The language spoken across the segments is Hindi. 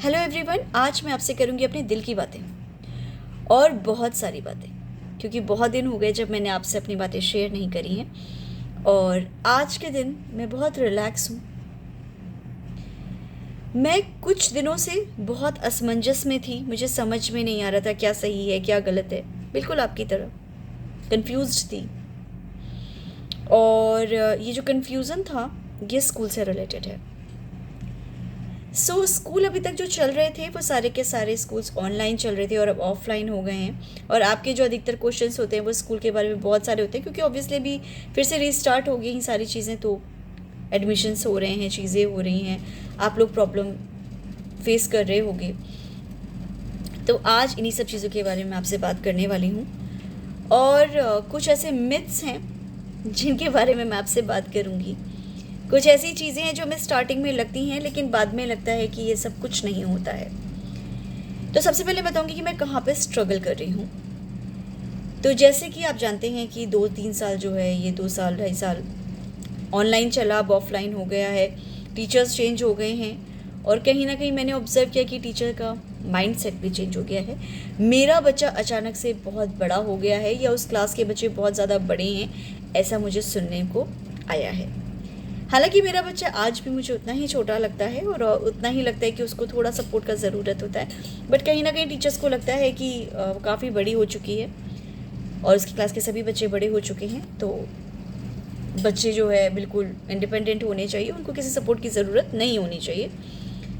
हेलो एवरीवन, आज मैं आपसे करूंगी अपने दिल की बातें और बहुत सारी बातें, क्योंकि बहुत दिन हो गए जब मैंने आपसे अपनी बातें शेयर नहीं करी हैं। और आज के दिन मैं बहुत रिलैक्स हूँ। मैं कुछ दिनों से बहुत असमंजस में थी, मुझे समझ में नहीं आ रहा था क्या सही है क्या गलत है, बिल्कुल आपकी तरह कंफ्यूज्ड थी। और ये जो कन्फ्यूज़न था ये स्कूल से रिलेटेड है। स्कूल अभी तक जो चल रहे थे वो सारे के सारे स्कूल्स ऑनलाइन चल रहे थे और अब ऑफलाइन हो गए हैं। और आपके जो अधिकतर क्वेश्चंस होते हैं वो स्कूल के बारे में बहुत सारे होते हैं, क्योंकि ऑब्वियसली भी फिर से रीस्टार्ट हो गई सारी चीज़ें, तो एडमिशन्स हो रहे हैं, चीज़ें हो रही हैं, आप लोग प्रॉब्लम फेस कर रहे होंगे। तो आज इन्हीं सब चीज़ों के बारे में आपसे बात करने वाली हूँ। और कुछ ऐसे मिथ्स हैं जिनके बारे में मैं आपसे बात करूँगी। कुछ ऐसी चीज़ें हैं जो हमें स्टार्टिंग में लगती हैं लेकिन बाद में लगता है कि ये सब कुछ नहीं होता है। तो सबसे पहले बताऊंगी कि मैं कहाँ पे स्ट्रगल कर रही हूँ। तो जैसे कि आप जानते हैं कि 2-3 साल जो है, ये 2 साल 2.5 साल ऑनलाइन चला, अब ऑफलाइन हो गया है, टीचर्स चेंज हो गए हैं। और कहीं ना कहीं मैंने ऑब्ज़र्व किया कि टीचर का माइंड सेट भी चेंज हो गया है। मेरा बच्चा अचानक से बहुत बड़ा हो गया है या उस क्लास के बच्चे बहुत ज़्यादा बड़े हैं, ऐसा मुझे सुनने को आया है। हालांकि मेरा बच्चा आज भी मुझे उतना ही छोटा लगता है और उतना ही लगता है कि उसको थोड़ा सपोर्ट का ज़रूरत होता है, बट कहीं ना कहीं टीचर्स को लगता है कि काफ़ी बड़ी हो चुकी है और उसकी क्लास के सभी बच्चे बड़े हो चुके हैं, तो बच्चे जो है बिल्कुल इंडिपेंडेंट होने चाहिए, उनको किसी सपोर्ट की ज़रूरत नहीं होनी चाहिए।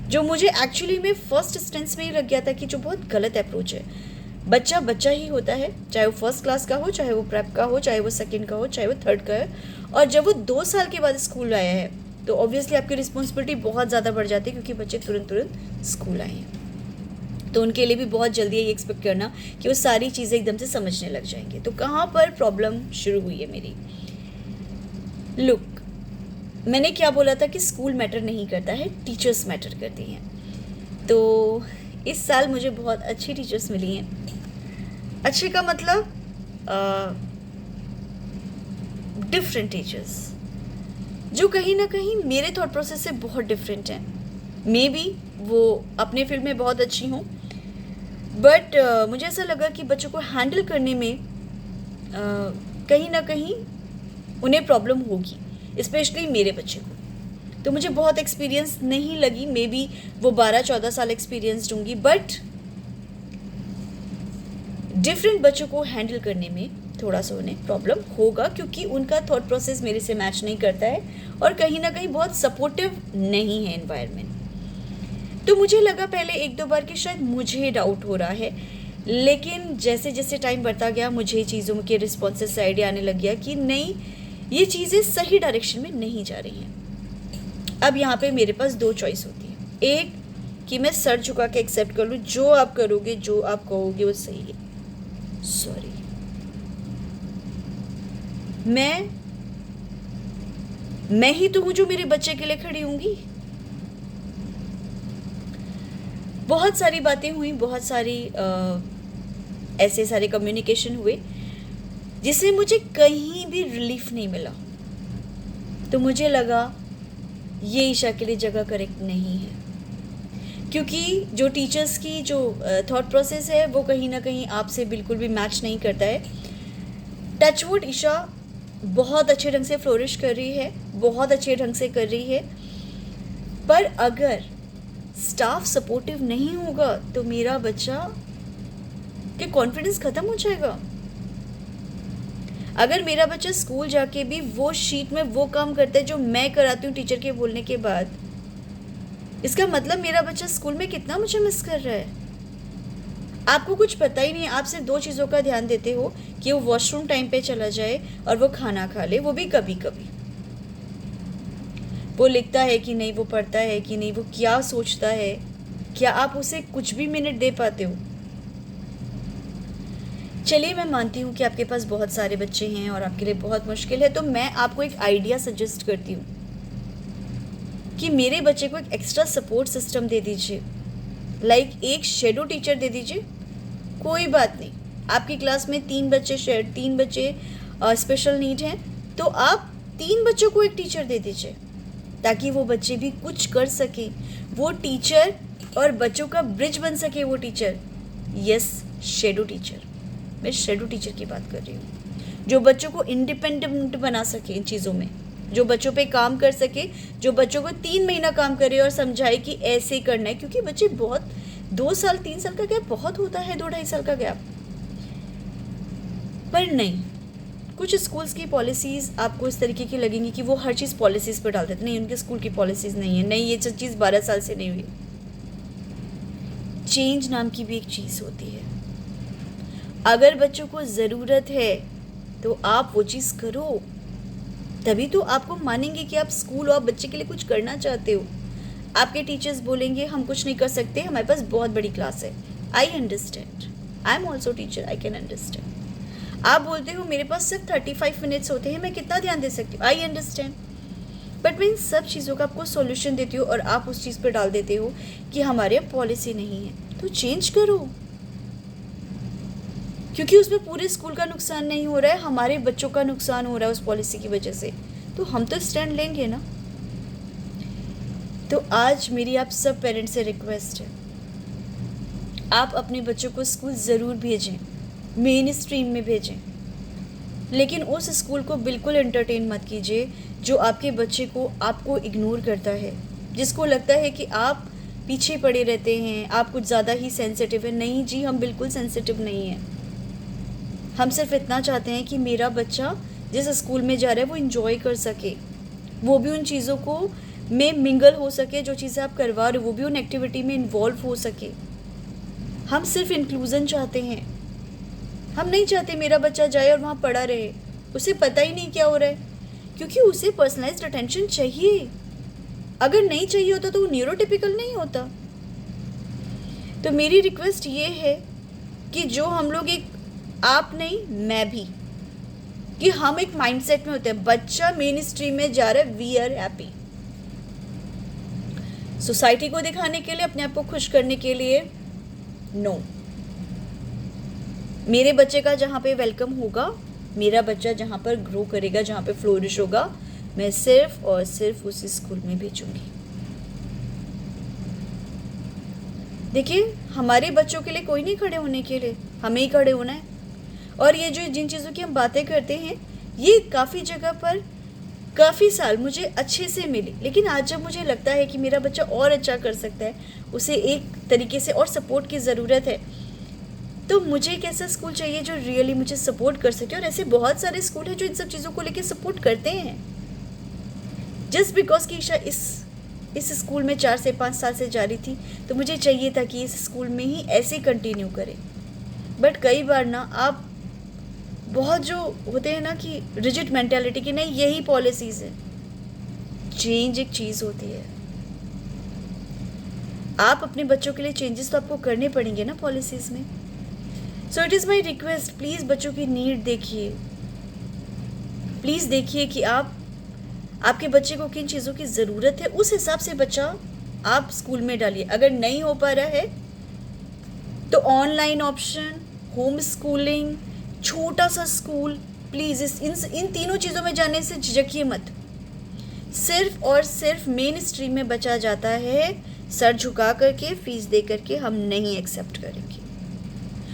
जो मुझे एक्चुअली में फर्स्ट इंस्टेंस में ही लग गया था कि जो बहुत गलत अप्रोच है। बच्चा बच्चा ही होता है, चाहे वो फर्स्ट क्लास का हो, चाहे वो प्रेप का हो, चाहे वो सेकंड का हो, चाहे वो थर्ड का है। और जब वो 2 साल के बाद स्कूल आया है तो ऑब्वियसली आपकी रिस्पॉन्सिबिलिटी बहुत ज़्यादा बढ़ जाती है, क्योंकि बच्चे तुरंत स्कूल आए हैं। तो उनके लिए भी बहुत जल्दी ये एक्सपेक्ट करना कि वो सारी चीज़ें एकदम से समझने लग जाएंगे। तो कहाँ पर प्रॉब्लम शुरू हुई है मेरी? लुक, मैंने क्या बोला था कि स्कूल मैटर नहीं करता है, टीचर्स मैटर करती हैं। तो इस साल मुझे बहुत अच्छी टीचर्स मिली हैं। अच्छे का मतलब डिफरेंट टीचर्स, जो कहीं ना कहीं मेरे थॉट प्रोसेस से बहुत डिफरेंट हैं। मे बी वो अपने फील्ड में बहुत अच्छी हों, बट मुझे ऐसा लगा कि बच्चों को हैंडल करने में कहीं ना कहीं उन्हें प्रॉब्लम होगी, स्पेशली मेरे बच्चे को। तो मुझे बहुत एक्सपीरियंस नहीं लगी, मे बी वो 12-14 साल एक्सपीरियंसड होंगी, बट डिफरेंट बच्चों को हैंडल करने में थोड़ा सा उन्हें प्रॉब्लम होगा, क्योंकि उनका थॉट प्रोसेस मेरे से मैच नहीं करता है और कहीं ना कहीं बहुत सपोर्टिव नहीं है एनवायरनमेंट। तो मुझे लगा पहले 1-2 बार कि शायद मुझे डाउट हो रहा है, लेकिन जैसे जैसे टाइम बढ़ता गया मुझे चीज़ों के रिस्पॉन्सेस से आइडिया आने लग गया कि नहीं, ये चीज़ें सही डायरेक्शन में नहीं जा रही हैं। अब यहाँ पे मेरे पास 2 चॉइस होती है। एक कि मैं सर झुका के एक्सेप्ट कर लूँ, जो आप करोगे, जो आप कहोगे वो सही है, सॉरी, मैं ही तो हूं जो मेरे बच्चे के लिए खड़ी होंगी। बहुत सारी बातें हुई, बहुत सारी ऐसे सारे कम्युनिकेशन हुए जिससे मुझे कहीं भी रिलीफ नहीं मिला। तो मुझे लगा ये ईशा के लिए जगह करेक्ट नहीं है, क्योंकि जो टीचर्स की जो थॉट प्रोसेस है वो कहीं ना कहीं आपसे बिल्कुल भी मैच नहीं करता है। टचवुड, ईशा बहुत अच्छे ढंग से फ्लोरिश कर रही है, बहुत अच्छे ढंग से कर रही है, पर अगर स्टाफ सपोर्टिव नहीं होगा तो मेरा बच्चा के कॉन्फिडेंस ख़त्म हो जाएगा। अगर मेरा बच्चा स्कूल जाके भी वो शीट में वो काम करता है जो मैं कराती हूँ टीचर के बोलने के बाद, इसका मतलब मेरा बच्चा स्कूल में कितना मुझे मिस कर रहा है। आपको कुछ पता ही नहीं है, आप सिर्फ 2 चीज़ों का ध्यान देते हो कि वो वॉशरूम टाइम पे चला जाए और वो खाना खा ले, वो भी कभी कभी। वो लिखता है कि नहीं, वो पढ़ता है कि नहीं, वो क्या सोचता है, क्या आप उसे कुछ भी मिनट दे पाते हो? चलिए, मैं मानती हूँ कि आपके पास बहुत सारे बच्चे हैं और आपके लिए बहुत मुश्किल है, तो मैं आपको एक आइडिया सजेस्ट करती हूँ कि मेरे बच्चे को एक एक्स्ट्रा सपोर्ट सिस्टम दे दीजिए। लाइक एक शेडो टीचर दे दीजिए। कोई बात नहीं, आपकी क्लास में 3 बच्चे स्पेशल नीड हैं, तो आप 3 बच्चों को एक टीचर दे दीजिए, ताकि वो बच्चे भी कुछ कर सकें। वो टीचर और बच्चों का ब्रिज बन सके वो टीचर, यस, शैडो टीचर। मैं शैडो टीचर की बात कर रही हूँ, जो बच्चों को इंडिपेंडेंट बना सके इन चीज़ों में, जो बच्चों पे काम कर सके, जो बच्चों को 3 महीना काम करे और समझाए कि ऐसे करना है। क्योंकि बच्चे बहुत 2 साल 3 साल का गैप बहुत होता है, 2-2.5 साल का गैप। पर नहीं, कुछ स्कूल्स की पॉलिसीज़ आपको इस तरीके की लगेंगी कि वो हर चीज़ पॉलिसीज़ पर डाल देते। नहीं, उनके स्कूल की पॉलिसीज़ नहीं है, नहीं ये चीज़ 12 साल से नहीं हुई। चेंज नाम की भी एक चीज़ होती है। अगर बच्चों को ज़रूरत है तो आप वो चीज़ करो, तभी तो आपको मानेंगे कि आप स्कूल और बच्चे के लिए कुछ करना चाहते हो। आपके टीचर्स बोलेंगे हम कुछ नहीं कर सकते, हमारे पास बहुत बड़ी क्लास है। I understand, I am also teacher, I can understand. आप बोलते हो मेरे पास सिर्फ 35 मिनट्स होते हैं, मैं कितना ध्यान दे सकती हूँ, आई अंडरस्टैंड। बट मैं इन सब चीज़ों का आपको सॉल्यूशन देती हूँ और आप उस चीज़ पर डाल देते हो कि हमारे यहाँ पॉलिसी नहीं है। तो चेंज करो, क्योंकि उसमें पूरे स्कूल का नुकसान नहीं हो रहा है, हमारे बच्चों का नुकसान हो रहा है उस पॉलिसी की वजह से। तो हम तो स्टैंड लेंगे ना। तो आज मेरी आप सब पेरेंट्स से रिक्वेस्ट है, आप अपने बच्चों को स्कूल ज़रूर भेजें, मेन स्ट्रीम में भेजें, लेकिन उस स्कूल को बिल्कुल एंटरटेन मत कीजिए जो आपके बच्चे को आपको इग्नोर करता है, जिसको लगता है कि आप पीछे पड़े रहते हैं, आप कुछ ज़्यादा ही सेंसिटिव है। नहीं जी, हम बिल्कुल सेंसिटिव नहीं हैं। हम सिर्फ इतना चाहते हैं कि मेरा बच्चा जिस स्कूल में जा रहा है वो इन्जॉय कर सके, वो भी उन चीज़ों को में मिंगल हो सके, जो चीज़ें आप करवा रहे हो वो भी उन एक्टिविटी में इन्वॉल्व हो सके। हम सिर्फ इंक्लूज़न चाहते हैं। हम नहीं चाहते मेरा बच्चा जाए और वहाँ पड़ा रहे, उसे पता ही नहीं क्या हो रहा है, क्योंकि उसे पर्सनलाइज्ड अटेंशन चाहिए। अगर नहीं चाहिए होता तो वो न्यूरोटिपिकल नहीं होता। तो मेरी रिक्वेस्ट ये है कि जो हम लोग एक, आप नहीं मैं भी, कि हम एक माइंडसेट में होते हैं, बच्चा मेन स्ट्रीम में जा रहा है, वी आर हैप्पी। सोसाइटी को दिखाने के लिए, अपने आप को खुश करने के लिए, नो। मेरे बच्चे का जहाँ पे वेलकम होगा, मेरा बच्चा जहाँ पर ग्रो करेगा, जहाँ पे फ्लोरिश होगा, मैं सिर्फ और सिर्फ उसी स्कूल में भेजूंगी। देखिए, हमारे बच्चों के लिए कोई नहीं खड़े होने के लिए, हमें ही खड़े होना है। और ये जो जिन चीज़ों की हम बातें करते हैं, ये काफ़ी जगह पर काफ़ी साल मुझे अच्छे से मिली, लेकिन आज जब मुझे लगता है कि मेरा बच्चा और अच्छा कर सकता है, उसे एक तरीके से और सपोर्ट की ज़रूरत है, तो मुझे एक ऐसा स्कूल चाहिए जो रियली मुझे सपोर्ट कर सके। और ऐसे बहुत सारे स्कूल हैं जो इन सब चीज़ों को लेकर सपोर्ट करते हैं। जस्ट बिकॉज कि ईशा इस स्कूल में 4 से 5 साल से जा रही थी, तो मुझे चाहिए था कि इस स्कूल में ही ऐसे कंटिन्यू करें। बट कई बार ना आप बहुत जो होते हैं ना कि रिजिड मेंटालिटी की, नहीं यही पॉलिसीज़ है। चेंज एक चीज़ होती है। आप अपने बच्चों के लिए चेंजेस तो आपको करने पड़ेंगे ना पॉलिसीज़ में। So it is my request, please बच्चों की नीड देखिए, प्लीज़ देखिए कि आपके बच्चे को किन चीज़ों की ज़रूरत है, उस हिसाब से बच्चा आप स्कूल में डालिए। अगर नहीं हो पा रहा है तो ऑनलाइन ऑप्शन, होम स्कूलिंग, छोटा सा स्कूल, प्लीज़ इन तीनों चीज़ों में जाने से झिझकिए मत। सिर्फ और सिर्फ मेन स्ट्रीम में बचा जाता है, सर झुका करके, फीस दे करके, हम नहीं एक्सेप्ट करेंगे।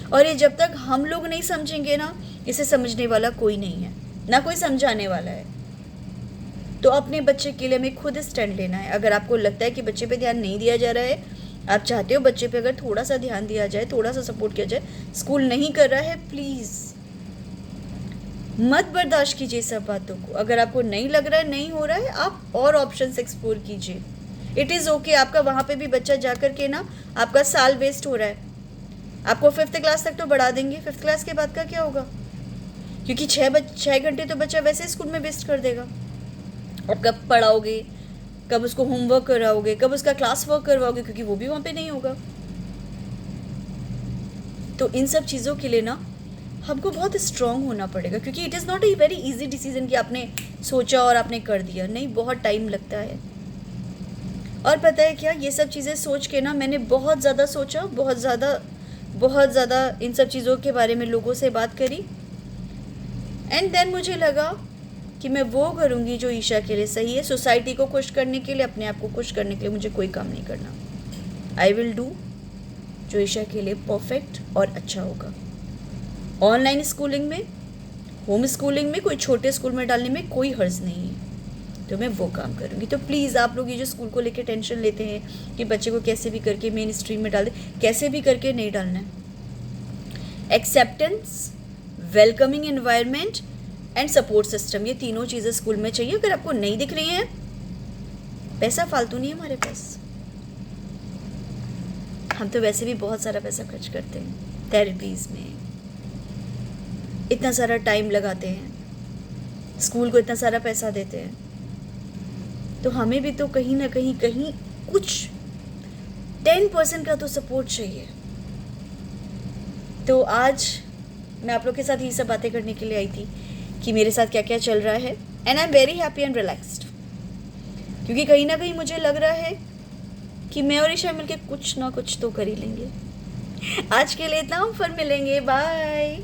और ये जब तक हम लोग नहीं समझेंगे ना, इसे समझने वाला कोई नहीं है, ना कोई समझाने वाला है। तो अपने बच्चे के लिए हमें खुद स्टैंड लेना है। अगर आपको लगता है कि बच्चे पे ध्यान नहीं दिया जा रहा है, आप चाहते हो बच्चे पे अगर थोड़ा सा ध्यान दिया जाए, थोड़ा सा सपोर्ट किया जाए, स्कूल नहीं कर रहा है, प्लीज़ मत बर्दाश्त कीजिए सब बातों को। अगर आपको नहीं लग रहा है, नहीं हो रहा है, आप और ऑप्शंस एक्सप्लोर कीजिए। It is okay. आपका वहाँ पे भी बच्चा जा कर के ना, आपका साल वेस्ट हो रहा है। आपको 5th क्लास तक तो बढ़ा देंगे, 5th क्लास के बाद का क्या होगा? क्योंकि 6 घंटे तो बच्चा वैसे स्कूल में वेस्ट कर देगा। और कब पढ़ाओगे, कब उसको होमवर्क कराओगे, कब उसका क्लास वर्क करवाओगे, क्योंकि वो भी वहाँ पे नहीं होगा। तो इन सब चीज़ों के लिए ना हमको बहुत स्ट्रॉन्ग होना पड़ेगा, क्योंकि it is not a very easy decision कि आपने सोचा और आपने कर दिया। नहीं, बहुत टाइम लगता है। और पता है क्या, ये सब चीज़ें सोच के ना मैंने बहुत ज़्यादा सोचा, बहुत ज़्यादा इन सब चीज़ों के बारे में लोगों से बात करी। एंड देन मुझे लगा कि मैं वो करूँगी जो ईशा के लिए सही है। सोसाइटी को खुश करने के लिए, अपने आप को खुश करने के लिए मुझे कोई काम नहीं करना। आई विल डू जो ईशा के लिए परफेक्ट और अच्छा होगा। ऑनलाइन स्कूलिंग में, होम स्कूलिंग में, कोई छोटे स्कूल में डालने में कोई हर्ज नहीं है, तो मैं वो काम करूँगी। तो प्लीज़ आप लोग ये जो स्कूल को लेकर टेंशन लेते हैं कि बच्चे को कैसे भी करके मेन स्ट्रीम में डाल दे, कैसे भी करके नहीं डालना है। Acceptance, welcoming environment and support system, ये तीनों चीज़ें स्कूल में चाहिए। अगर आपको नहीं दिख रही हैं, पैसा फालतू नहीं है हमारे पास, हम तो वैसे भी बहुत सारा पैसा खर्च करते हैं थेरेपीज़ में, इतना सारा टाइम लगाते हैं, स्कूल को इतना सारा पैसा देते हैं, तो हमें भी तो कहीं ना कहीं कुछ 10% का तो सपोर्ट चाहिए। तो आज मैं आप लोग के साथ ये सब बातें करने के लिए आई थी कि मेरे साथ क्या क्या चल रहा है, and I am very happy and relaxed, क्योंकि कहीं ना कहीं मुझे लग रहा है कि मैं और ईशा मिलके कुछ ना कुछ तो कर ही लेंगे। आज के लिए इतना, हम फिर मिलेंगे, बाय।